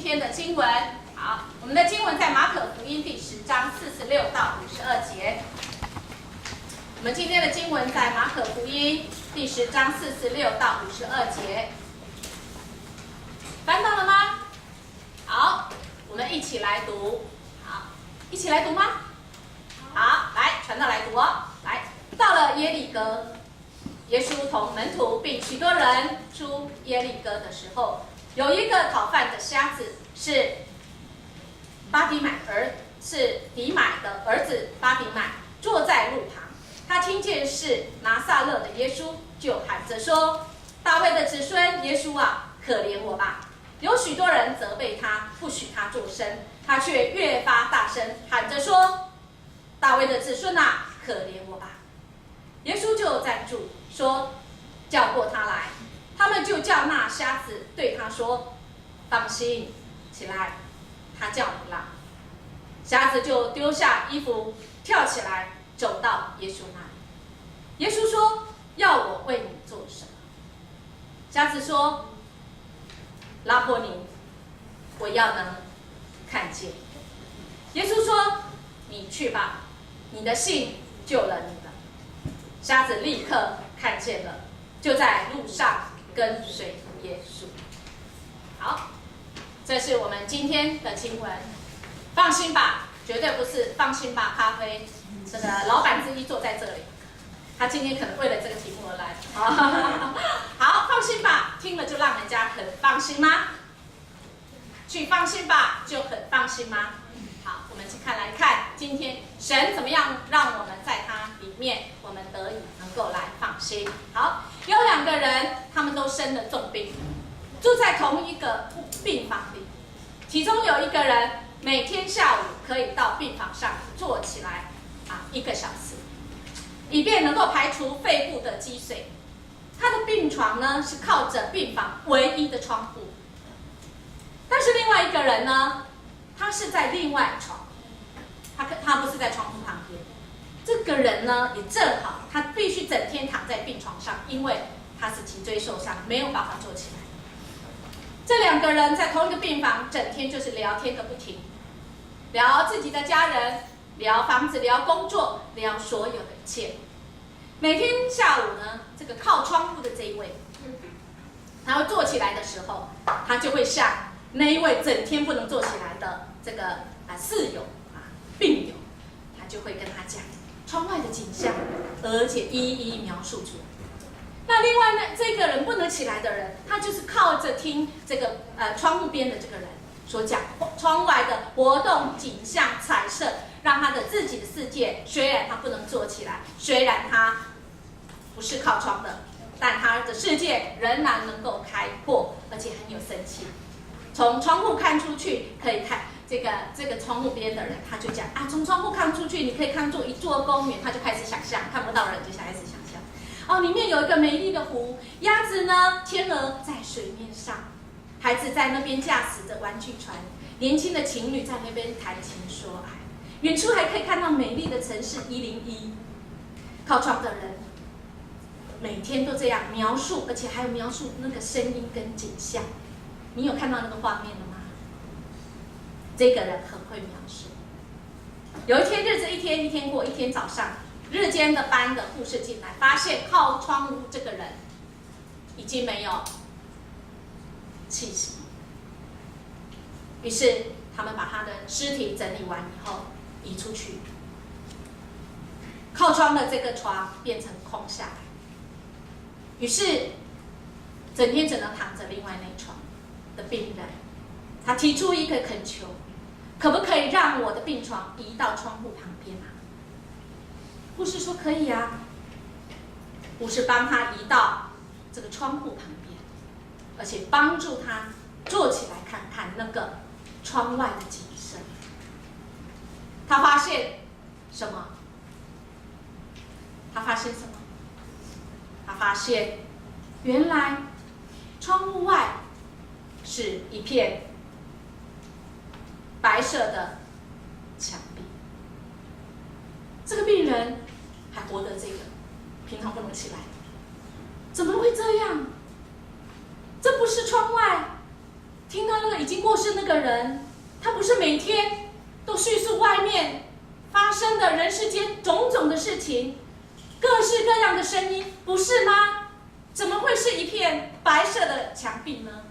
今天的经文。好，我们的经文在马可福音第10章46到52节。我们今天的经文在马可福音第10章46到52节。翻到了吗？好，我们一起来读。好，一起来读吗？好，来，传道来读哦。来，到了耶利哥，耶稣同门徒并许多人出耶利哥的时候，有一个讨饭的瞎子，是底买的儿子巴底买，坐在路旁。他听见是拿撒勒的耶稣，就喊着说：“大卫的子孙耶稣啊，可怜我吧！”有许多人责备他，不许他作声，他却越发大声喊着说：“大卫的子孙啊，可怜我吧！”耶稣就站住，说：“叫过他来。”他们就叫那瞎子，对他说：“放心，起来。”他叫不让。瞎子就丢下衣服，跳起来，走到耶稣那里。耶稣说：“要我为你做什么？”瞎子说：“拉波尼，我要能看见。”耶稣说：“你去吧，你的信救了你了。”瞎子立刻看见了，就在路上跟随耶稣。好，这是我们今天的经文。放心吧，绝对不是放心吧咖啡。这个老板之一坐在这里，他今天可能为了这个题目而来。好，放心吧，听了就让人家很放心吗？去放心吧，就很放心吗？好，我们去来看今天神怎么样让我们在他里面，我们得以能够来放心。好，有2个人，他们都生了重病，住在同一个病房里。其中有一个人每天下午可以到病房上坐起来1个小时，以便能够排除肺部的积水。他的病床呢是靠着病房唯一的窗户，但是另外一个人呢，他是在另外床，他不是在窗户旁边。这个人呢也正好，他必须整天躺在病床上，因为他是脊椎受伤，没有办法坐起来。这2个人在同一个病房，整天就是聊天个不停，聊自己的家人，聊房子，聊工作，聊所有的一切。每天下午呢，这个靠窗户的这一位，他会坐起来的时候，他就会像那一位整天不能坐起来的这个室友病友，他就会跟他讲窗外的景象，而且一一描述出来。那另外呢，这个人不能起来的人，他就是靠着听这个窗户边的这个人所讲窗外的活动景象彩色，让他的自己的世界，虽然他不能坐起来，虽然他不是靠窗的，但他的世界仍然能够开阔，而且很有生气。从窗户看出去，可以看这个窗户边的人，他就讲从窗户看出去，你可以看出一座公园，他就开始想象，看不到人就开始想象。里面有一个美丽的湖，鸭子呢，天鹅在水面上，孩子在那边驾驶着玩具船，年轻的情侣在那边谈情说爱，远处还可以看到美丽的城市101。靠窗的人每天都这样描述，而且还有描述那个声音跟景象。你有看到那个画面了吗？这个人很会描述。有一天日子一天一天过，一天早上，日间的班的护士进来，发现靠窗户这个人已经没有气息，于是他们把他的尸体整理完以后移出去，靠窗的这个床变成空下来，于是整天只能躺着另外那床的病人，他提出一个恳求：可不可以让我的病床移到窗户旁边啊？护士说可以啊。护士帮他移到这个窗户旁边，而且帮助他坐起来看看那个窗外的景色。他发现什么？他发现原来窗户外是一片白色的墙壁。这个病人还活得这个，平常不能起来，怎么会这样？这不是窗外，听到那个已经过世那个人，他不是每天都叙述外面发生的人世间种种的事情，各式各样的声音，不是吗？怎么会是一片白色的墙壁呢？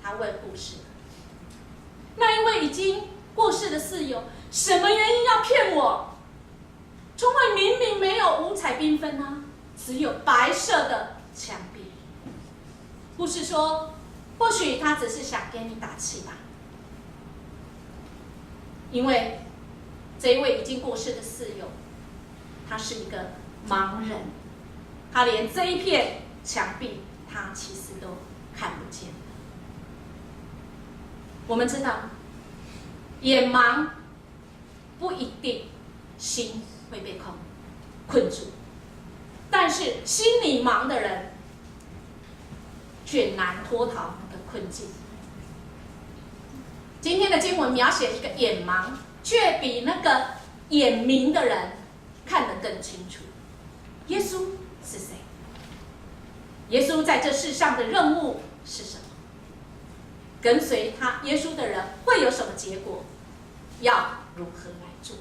他问护士。那一位已经过世的室友，什么原因要骗我？窗外明明没有五彩缤纷啊，只有白色的墙壁。护士说，或许他只是想给你打气吧。因为这一位已经过世的室友，他是一个盲人，他连这一片墙壁他其实都看不见。我们知道，眼盲不一定心会被困住，但是心里盲的人却难脱逃那个困境。今天的经文描写一个眼盲，却比那个眼明的人看得更清楚。耶稣是谁？耶稣在这世上的任务是什么？跟随他耶稣的人会有什么结果？要如何来做？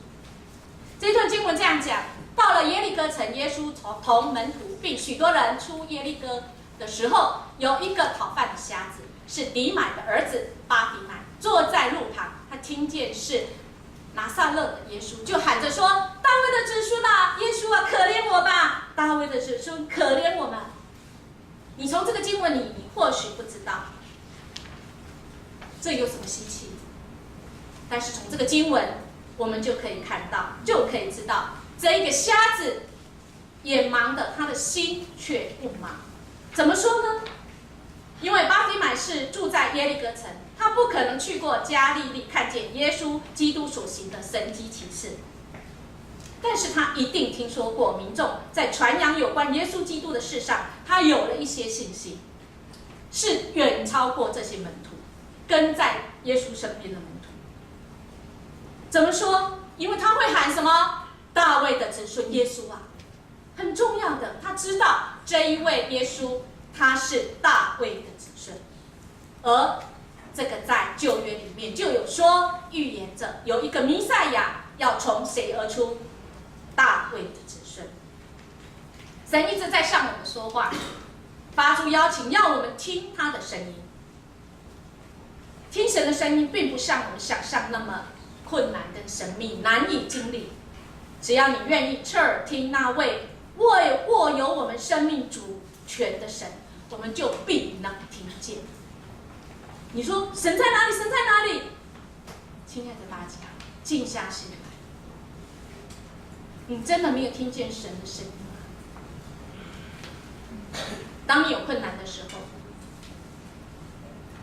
这段经文这样讲：到了耶利哥城，耶稣同门徒并许多人出耶利哥的时候，有一个讨饭的瞎子，是底买的儿子巴底买，坐在路旁。他听见是拿撒勒的耶稣，就喊着说：“大卫的子孙啊，耶稣啊，可怜我吧！大卫的子孙，可怜我们。”你从这个经文你或许不知道这有什么稀奇，但是从这个经文我们就可以看到，就可以知道，这一个瞎子眼盲的，他的心却不盲。怎么说呢？因为巴底买是住在耶利哥城，他不可能去过加利利看见耶稣基督所行的神迹奇事，但是他一定听说过民众在传扬有关耶稣基督的事上，他有了一些信心，是远超过这些门徒跟在耶稣身边的门徒。怎么说？因为他会喊什么？大卫的子孙耶稣啊！很重要的，他知道这一位耶稣他是大卫的子孙，而这个在旧约里面就有说，预言着有一个弥赛亚要从谁而出？大卫的子孙。神一直在向我们说话，发出邀请，要我们听他的声音。听神的声音，并不像我们想象那么困难跟神秘，难以经历。只要你愿意侧耳听那位握有我们生命主权的神，我们就必能听见。你说神在哪里？神在哪里？亲爱的大家，静下心来。你真的没有听见神的声音吗？当你有困难的时候，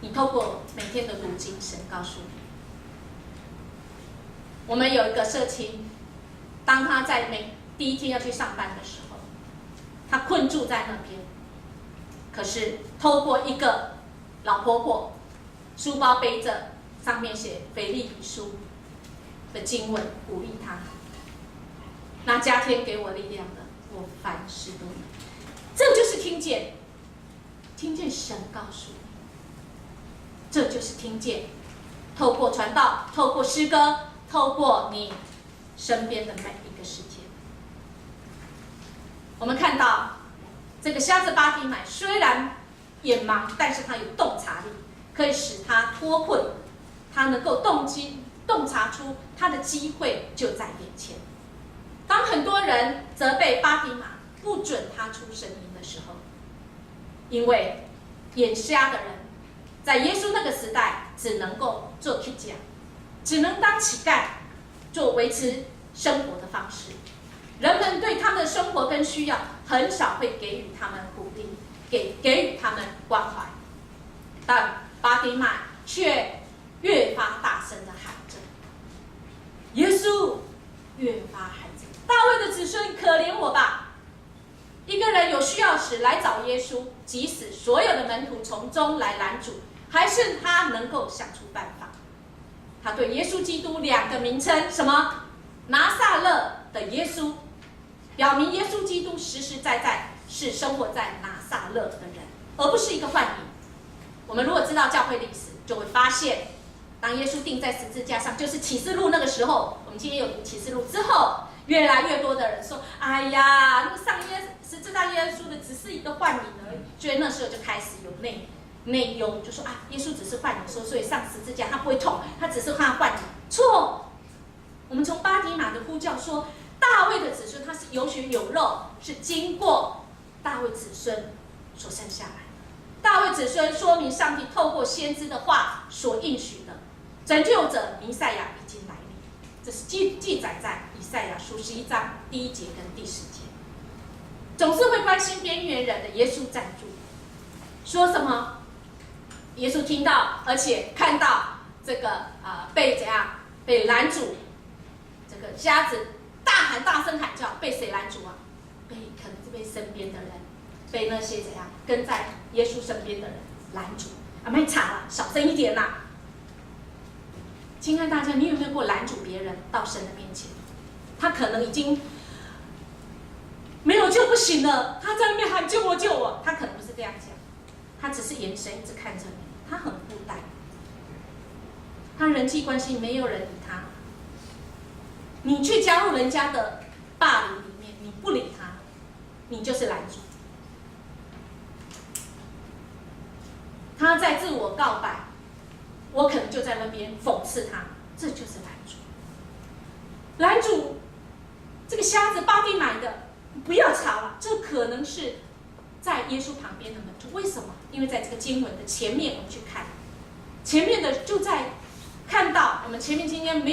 你透过每天的读经，神告诉你。我们有一个社青，当他在第一天要去上班的时候，他困住在那边，可是透过一个老婆婆，书包背着，上面写腓立比书的经文鼓励他。那加添给我力量的，我凡事都能。这就是听见神告诉你，这就是听见，透过传道，透过诗歌，透过你身边的每一个事件。我们看到这个瞎子巴底买虽然眼盲，但是他有洞察力，可以使他脱困，他能够洞察出他的机会就在眼前。当很多人责备巴底买不准他出声音的时候，因为眼瞎的人在耶稣那个时代只能够做乞丐，只能当乞丐，做维持生活的方式。人们对他们的生活跟需要很少会给予他们鼓励，给予他们关怀，但巴底买却越发大声的喊着：“耶稣！”越发喊着：“大卫的子孙，可怜我吧！”一个人有需要时来找耶稣，即使所有的门徒从中来拦阻，还是他能够想出办法。他对耶稣基督两个名称，什么？拿撒勒的耶稣，表明耶稣基督实实在在是生活在拿撒勒的人，而不是一个幻影。我们如果知道教会历史，就会发现，当耶稣钉在十字架上，就是启示录那个时候，我们今天有读启示录之后，越来越多的人说：“哎呀，那个上十字架耶稣的只是一个幻影而已。”所以那时候就开始有内忧，就说啊，耶稣只是幻影，所以上十字架他不会痛，他只是幻影。错，我们从巴迪马的呼叫说，大卫的子孙他是有血有肉，是经过大卫子孙所生下来。大卫子孙说明上帝透过先知的话所应许的拯救者弥赛亚已经来临，这是记载在以赛亚书11章第1节跟第10节。总是会关心边缘人的耶稣站住，说什么？耶稣听到，而且看到这个被怎样被拦阻，这个瞎子大声喊叫，被谁拦阻啊？可能是被身边的人，被那些怎样跟在耶稣身边的人拦阻。没吵了，小声一点啦。亲爱的大家，你有没有过拦阻别人到神的面前？他可能已经没有救不行了，他在那边喊救我救我，他可能不是这样讲，他只是眼神一直看着你，他很孤单，他人际关系没有人理他，你去加入人家的霸凌里面，你不理他，你就是拦阻。他在自我告白，我可能就在那边讽刺他，这就是拦阻。拦阻这个瞎子巴蒂买的，不要吵了，这可能是在耶稣旁边的门徒。为什么？因为在这个经文的前面，我们去看，前面的就在看到，我们前面今天没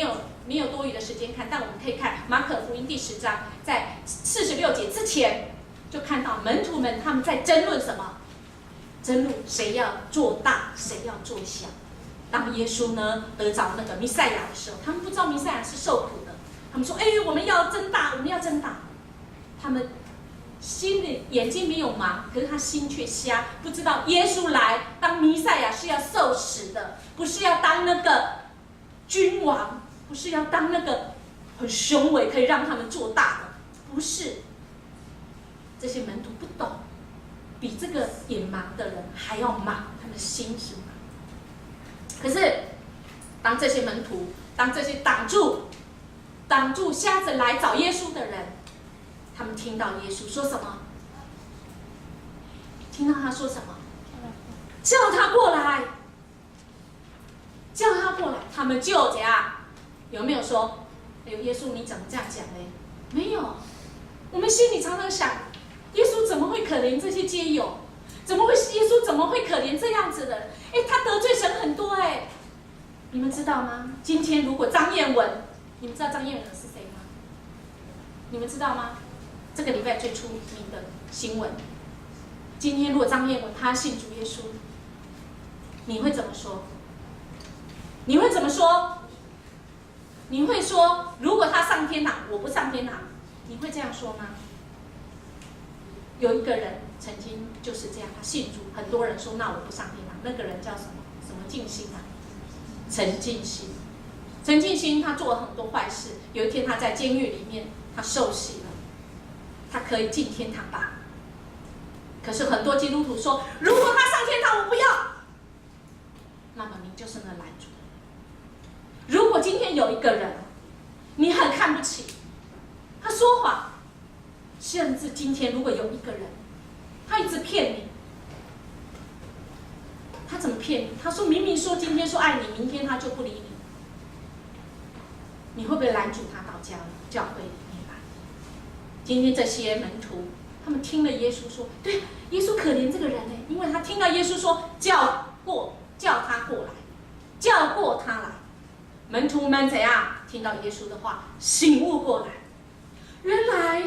有多余的时间看，但我们可以看马可福音第10章，在46节之前就看到门徒们他们在争论什么？争论谁要做大，谁要做小。当耶稣呢得着那个弥赛亚的时候，他们不知道弥赛亚是受苦的，他们说：“我们要增大，我们要增大。”他们心里眼睛没有盲，可是他心却瞎，不知道耶稣来当弥赛亚是要受死的，不是要当那个君王，不是要当那个很雄伟可以让他们做大的，不是。这些门徒不懂，比这个眼盲的人还要盲，他们的心是盲。可是当这些门徒，当这些挡住瞎子来找耶稣的人，他们听到耶稣说什么？听到他说什么？叫他过来，叫他过来。他们就怎样？有没有说：“耶稣，你怎么这样讲呢？”没有。我们心里常常想，耶稣怎么会可怜这些街友？耶稣怎么会可怜这样子的人？他得罪神很多你们知道吗？今天如果张彦文，你们知道张彦文是谁吗？你们知道吗？这个礼拜最出名的新闻。今天如果张彦文他信主耶稣，你会怎么说？你会怎么说？你会说，如果他上天堂，我不上天堂，你会这样说吗？有一个人曾经就是这样，他信主，很多人说那我不上天堂。那个人叫什么？什么静心啊？陈进兴。陈进兴他做了很多坏事，有一天他在监狱里面，他受洗了，他可以进天堂吧？可是很多基督徒说，如果他上天堂，我不要。那么你就是那拦阻的人。如果今天有一个人，你很看不起，他说谎，甚至今天如果有一个人，他一直骗你，他怎么骗你？他说明明说今天说爱你，明天他就不理你，你会不会拦阻他到教会里面来？今天这些门徒，他们听了耶稣说，对，耶稣可怜这个人呢，因为他听到耶稣说叫他过来，叫过他来。门徒们怎样听到耶稣的话，醒悟过来，原来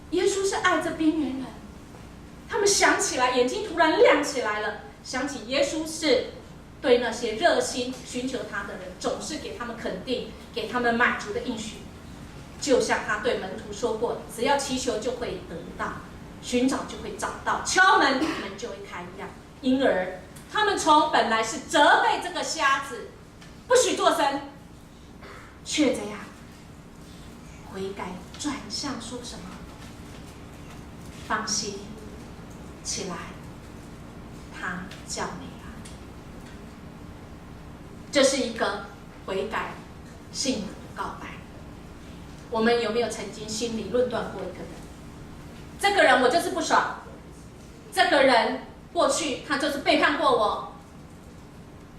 耶稣是爱这边缘人。他们想起来，眼睛突然亮起来了，想起耶稣是对那些热心寻求他的人，总是给他们肯定，给他们满足的应许。就像他对门徒说过，只要祈求就会得到，寻找就会找到，敲门门就会开一样。因而他们从本来是责备这个瞎子不许作声，却怎样悔改转向说什么？放心起来，他叫你来。这是一个悔改信仰的告白。我们有没有曾经心里论断过一个人？这个人我就是不爽，这个人过去他就是背叛过我，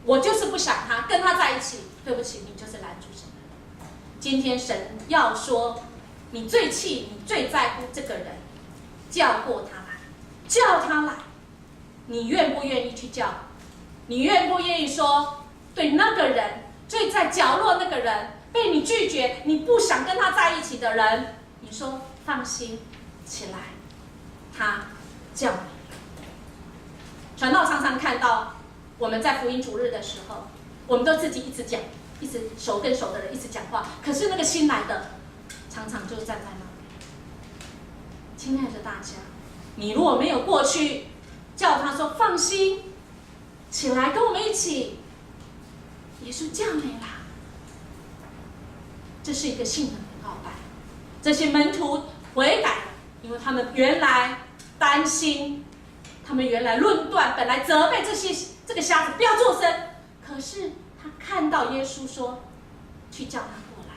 我就是不想他跟他在一起。对不起，你就是拦住神的人。今天神要说，你最气、你最在乎这个人，叫过他来，叫他来，你愿不愿意去叫？你愿不愿意说，对那个人，最在角落那个人，被你拒绝，你不想跟他在一起的人，你说放心起来，他叫你。传道常常看到我们在福音主日的时候，我们都自己一直讲，一直熟跟熟的人一直讲话，可是那个新来的常常就站在那里。亲爱的大家，你如果没有过去叫他说放心起来跟我们一起，耶稣叫你啦。这是一个信仰的告白。这些门徒悔改了，因为他们原来担心，他们原来论断，本来责备这个瞎子不要作声，可是他看到耶稣说去叫他过来，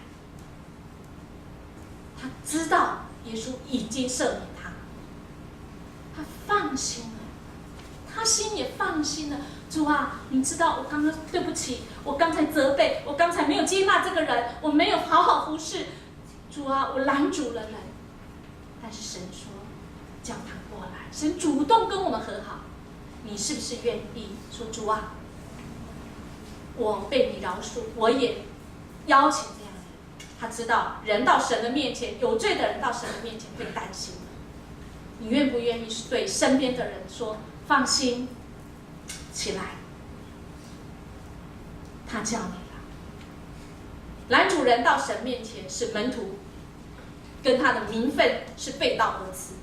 他知道耶稣已经赦免他，他放心了，他心也放心了。主啊，你知道我刚刚对不起，我刚才责备，我刚才没有接纳这个人，我没有好好服侍。主啊，我拦阻了人。但是神说叫他过来，神主动跟我们和好。你是不是愿意说，主啊，我被你饶恕，我也邀请这样的人。他知道人到神的面前，有罪的人到神的面前会担心的。你愿不愿意对身边的人说，放心起来，他叫你了。拦阻人到神面前是门徒跟他的名分是背道而驰。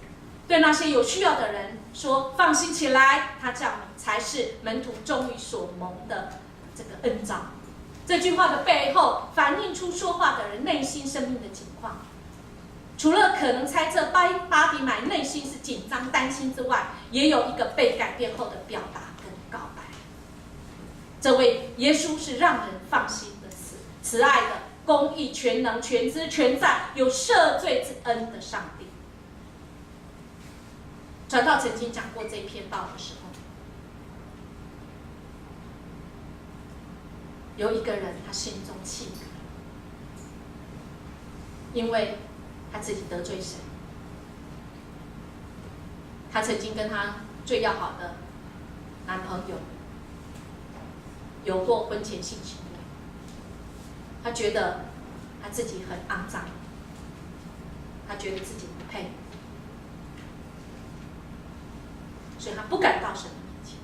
对那些有需要的人说放心起来，他叫你，才是门徒终于所蒙的这个恩召。这句话的背后反映出说话的人内心生命的情况。除了可能猜测巴底买内心是紧张担心之外，也有一个被改变后的表达跟告白。这位耶稣是让人放心的慈爱的、公义、全能、全知、全在、有赦罪之恩的上帝。传道曾经讲过这篇道的时候，有一个人他心中气愤，因为他自己得罪神。他曾经跟他最要好的男朋友有过婚前性行为，他觉得他自己很肮脏，他觉得自己不配，所以他不敢到神的面前。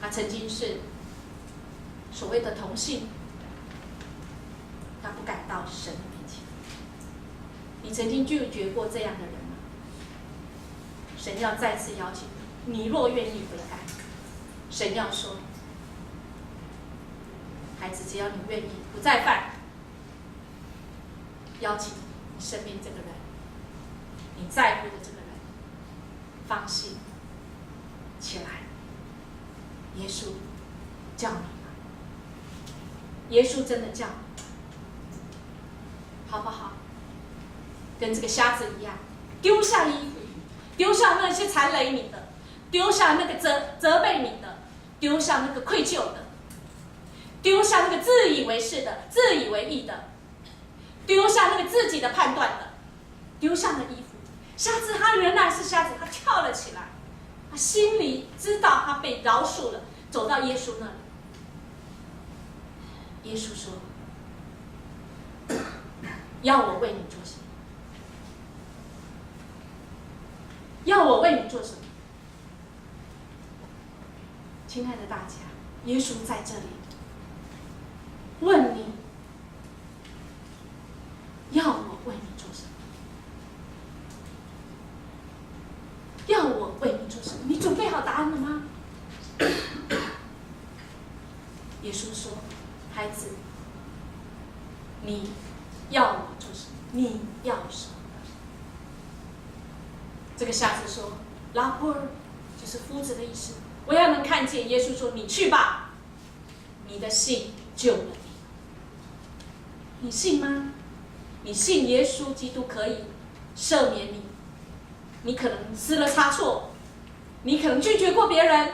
他曾经是所谓的同性，他不敢到神的面前。你曾经拒绝过这样的人吗？神要再次邀请你，你若愿意悔改，神要说，孩子，只要你愿意不再犯，邀请你身边这个人，你在乎的这个人，放心起来。耶稣叫你吗？耶稣真的叫你，好不好？跟这个瞎子一样，丢下衣服，丢下那些残累你的，丢下那个责备你的，丢下那个愧疚的，丢下那个自以为是的、自以为意的，丢下那个自己的判断的，丢下那衣服。瞎子他原来是瞎子，他跳了起来，他心里知道他被饶恕了，走到耶稣那里。耶稣说：“要我为你做什么？要我为你做什么？”亲爱的大家，耶稣在这里问你，要我为你做什么？要我为你做什么？你准备好答案了吗？耶稣说：“孩子，你要我做什么？你要什么？”这个瞎子说：“拉波尔，就是夫子的意思。我要能看见。”耶稣说：“你去吧，的信救了你。你信吗？你信耶稣基督可以赦免你？你可能失了差错，你可能拒绝过别人，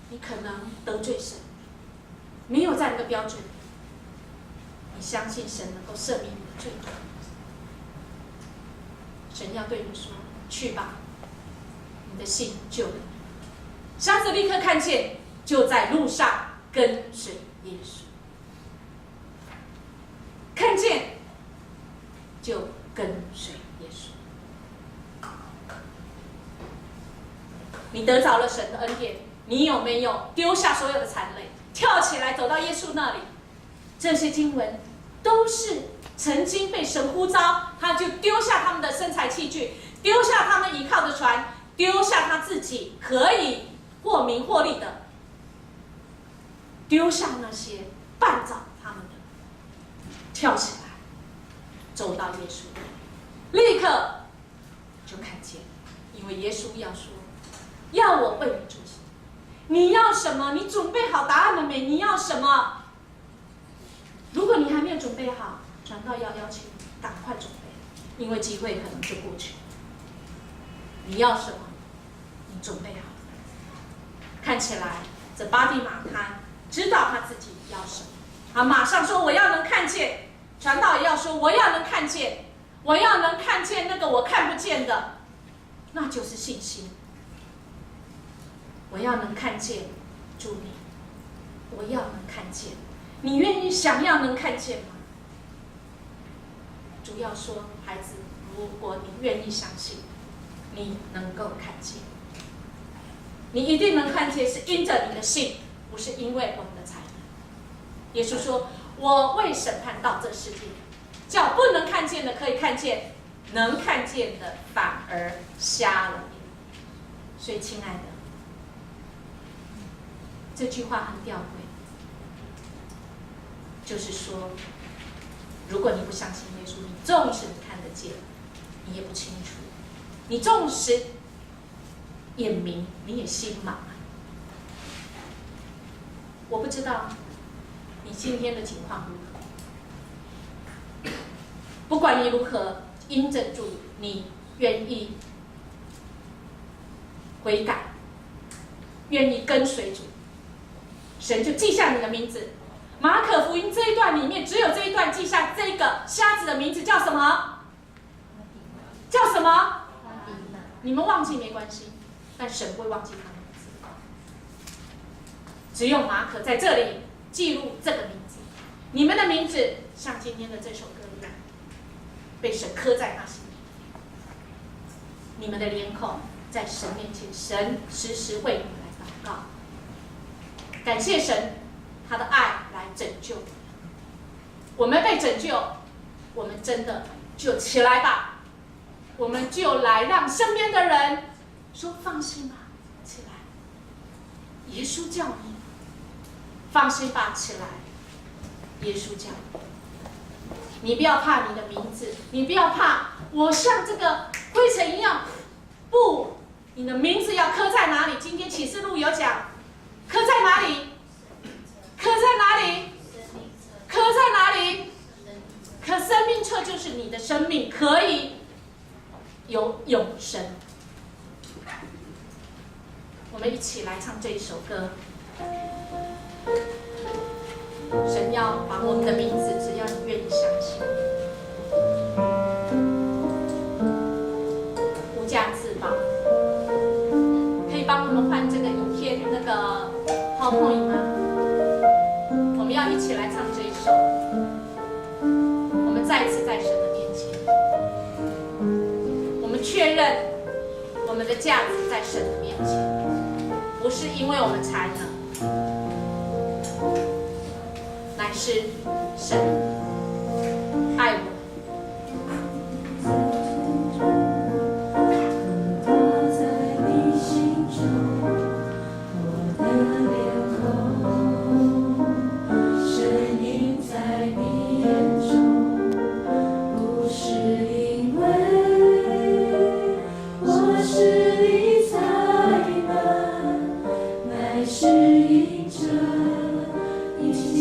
你可能得罪神，没有在那个标准里。你相信神能够赦免你的罪？神要对你说：去吧，你的信救了你。瞎子立刻看见，就在路上跟随耶稣。看见就跟随耶稣。你得着了神的恩典，你有没有丢下所有的残累，跳起来走到耶稣那里？这些经文都是曾经被神呼召，他就丢下他们的生财器具，丢下他们依靠的船，丢下他自己可以获名获利的，丢下那些绊倒他们的，跳起来走到耶稣，立刻就看见，因为耶稣要说，要我为你做什么？你要什么？你准备好答案了没？你要什么？如果你还没有准备好，传道要邀请你赶快准备，因为机会可能就过去了。你要什么？你准备好。看起来这巴蒂马他知道他自己要什么，他马上说：“我要能看见。”传道也要说：“我要能看见，我要能看见那个我看不见的，那就是信心。我要能看见主你，我要能看见。你愿意想要能看见吗？”主要说：“孩子，如果你愿意相信，你能够看见，你一定能看见，是因着你的信，不是因为我们的才能。”耶稣说：“我为审判到这世界，叫不能看见的可以看见，能看见的反而瞎了眼。”所以，亲爱的，这句话很吊诡，就是说，如果你不相信耶稣，你纵使你看得见，你也不清楚；你纵使眼明，你也心盲。我不知道你今天的情况如何，不管你如何，因着主，你愿意悔改，愿意跟随主，神就记下你的名字。马可福音这一段里面，只有这一段记下这个瞎子的名字叫什么？叫什么？你们忘记没关系，但神不会忘记他的名字。只有马可在这里记录这个名字，你们的名字像今天的这首歌一样，被神刻在那心里。你们的脸孔在神面前，神时时为你们来祷告。感谢神，他的爱来拯救我们。我们被拯救，我们真的就起来吧，我们就来让身边的人说：“放心吧，起来，耶稣叫你。放心吧，起来，耶稣叫你。你不要怕你的名字，你不要怕我像这个灰尘一样。不，你的名字要刻在哪里？今天启示录有讲，刻在哪里？刻在哪里？刻在哪里？可生命册就是你的生命可以有永生。我们一起来唱这一首歌。神要把我们的名字，只要你愿意相信，无价自宝。可以帮我们换这个影片那个PowerPoint吗？我们要一起来唱这一首。我们再一次在神的面前，我们确认我们的价值在神的面前，不是因为我们才能。乃是神爱我们。是因着你。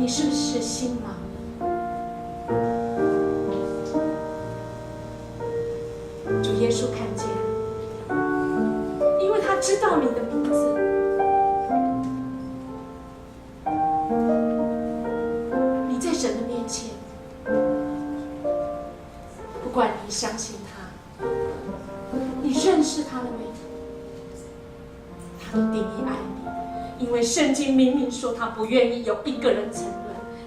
你是不是心忙了？主耶稣看见，因为他知道你的名字。你在神的面前，不管你相信他，你认识他了没？他都定义爱你，因为圣经明明说他不愿意有一个人沉沦，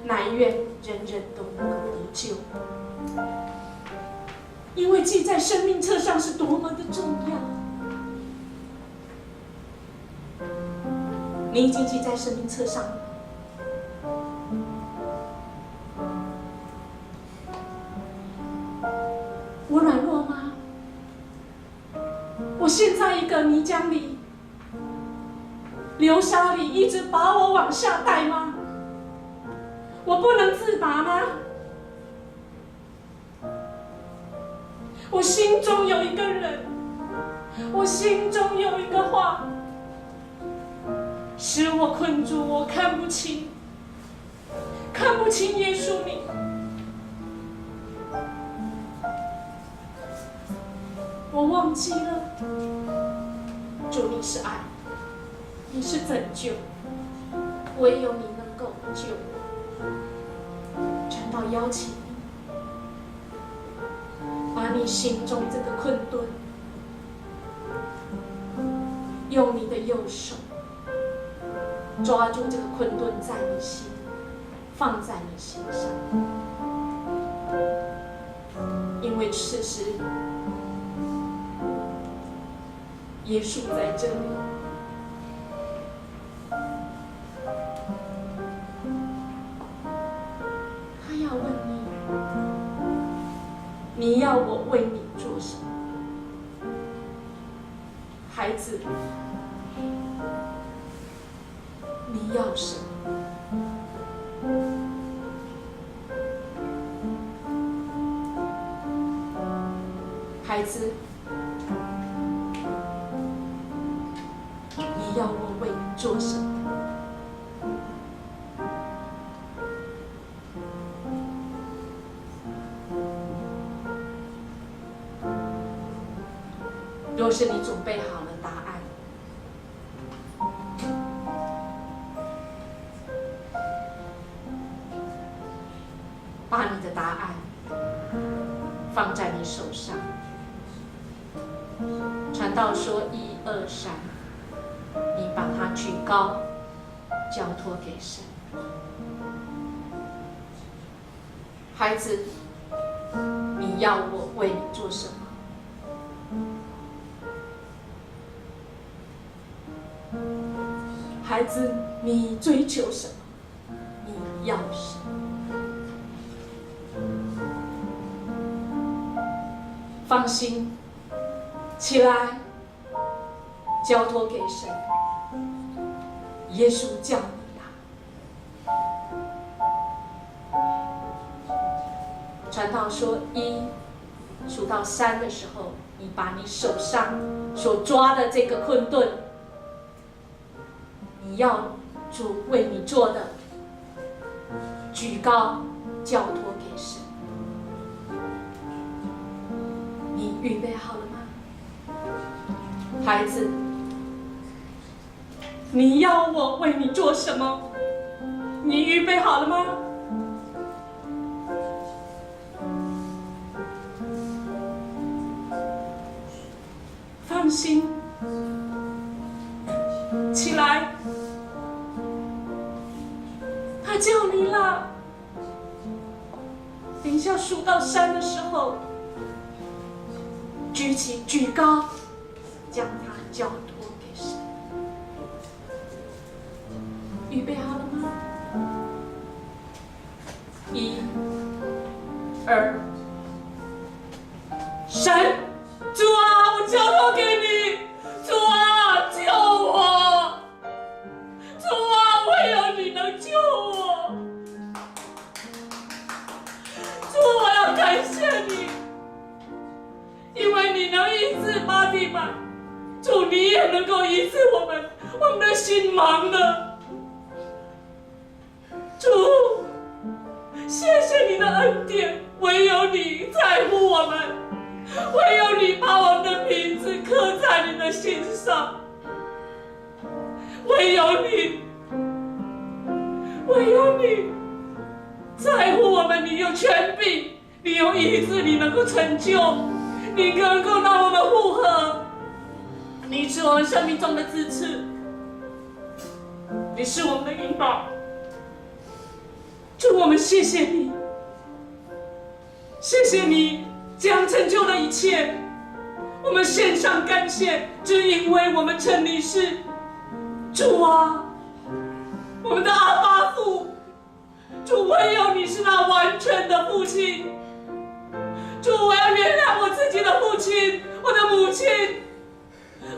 乃愿人人都能够得救。因为记在生命册上是多么的重要。你已经记在生命册上了。我软弱吗？我陷在一个泥浆里、流沙里，一直把我往下带吗？我不能自拔吗？我心中有一个人，我心中有一个话，使我困住，我看不清耶稣你。我忘记了，主你是爱，你是拯救，唯有你能够救我。传道邀请你，把你心中这个困顿，用你的右手抓住这个困顿在你心，放在你心上，因为此时耶稣在这里。他要问你，你要我为你做什么？孩子，你要什么？孩子，你要我为你做什么？若是你准备好了答案，把你的答案放在你手上。传道说1、2、3，你把它举高，交托给神。孩子，你要我为你做什么？孩子，你追求什么？你要什么？放心，起来，交托给神。耶稣叫你啦。传道说1数到3的时候，你把你手上所抓的这个困顿，你要主为你做的，举高，交托给神。你预备好了吗？孩子，你要我为你做什么？你预备好了吗？放心，起来，他叫你了。等一下数到3的时候，举起，举高，将它交托给神。预备好了吗？1、2、3，主啊，我交托给你，主啊，救我，主啊，唯有你能救我，主，我要感谢你，因为你能医治巴蒂买，主，你也能够医治我们的心盲的，主。恩典，唯有你在乎我们，唯有你把我们的名字刻在你的心上，唯有你，唯有你在乎我们，你有权柄，你有意志，你能够成就，你能够让我们复合，你是我们生命中的支持，你是我们的引导。主，我们谢谢你，谢谢你将成就的一切，我们献上感谢，只因为我们称你是主啊，我们的阿爸父。主，唯有你是那完全的父亲。主，我要原谅我自己的父亲，我的母亲，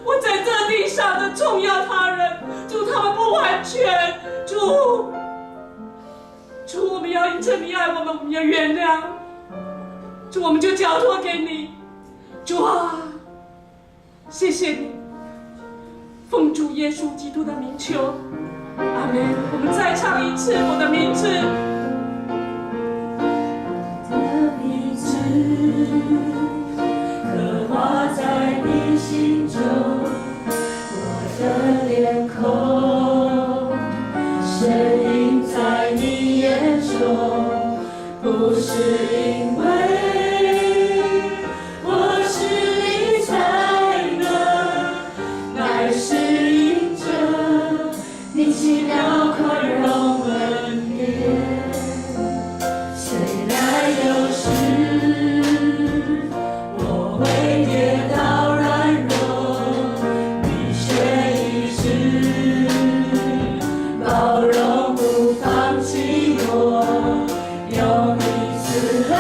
我在这地上的重要他人。主，他们不完全。主，我们要因着你爱我们，我们要原谅。主，我们就交托给你。主啊，谢谢你，奉主耶稣基督的名求。阿门。我们再唱一次我的名字。我的名字刻画在你心中，我的脸孔显映在你眼中，不是因为我是你才能，乃是因着你奇妙宽容恩典，虽然有时我会跌倒软弱，你却一直包容不放弃我，用你慈爱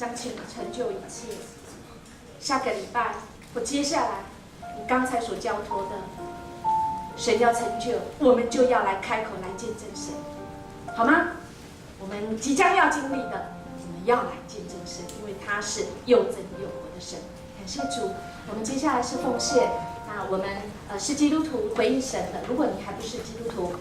将成就一切。下个礼拜或接下来，你刚才所交托的，神要成就，我们就要来开口来见证神，好吗？我们即将要经历的，我们要来见证神，因为他是又真又活的神。感谢主。我们接下来是奉献。那我们是基督徒回应神的，如果你还不是基督徒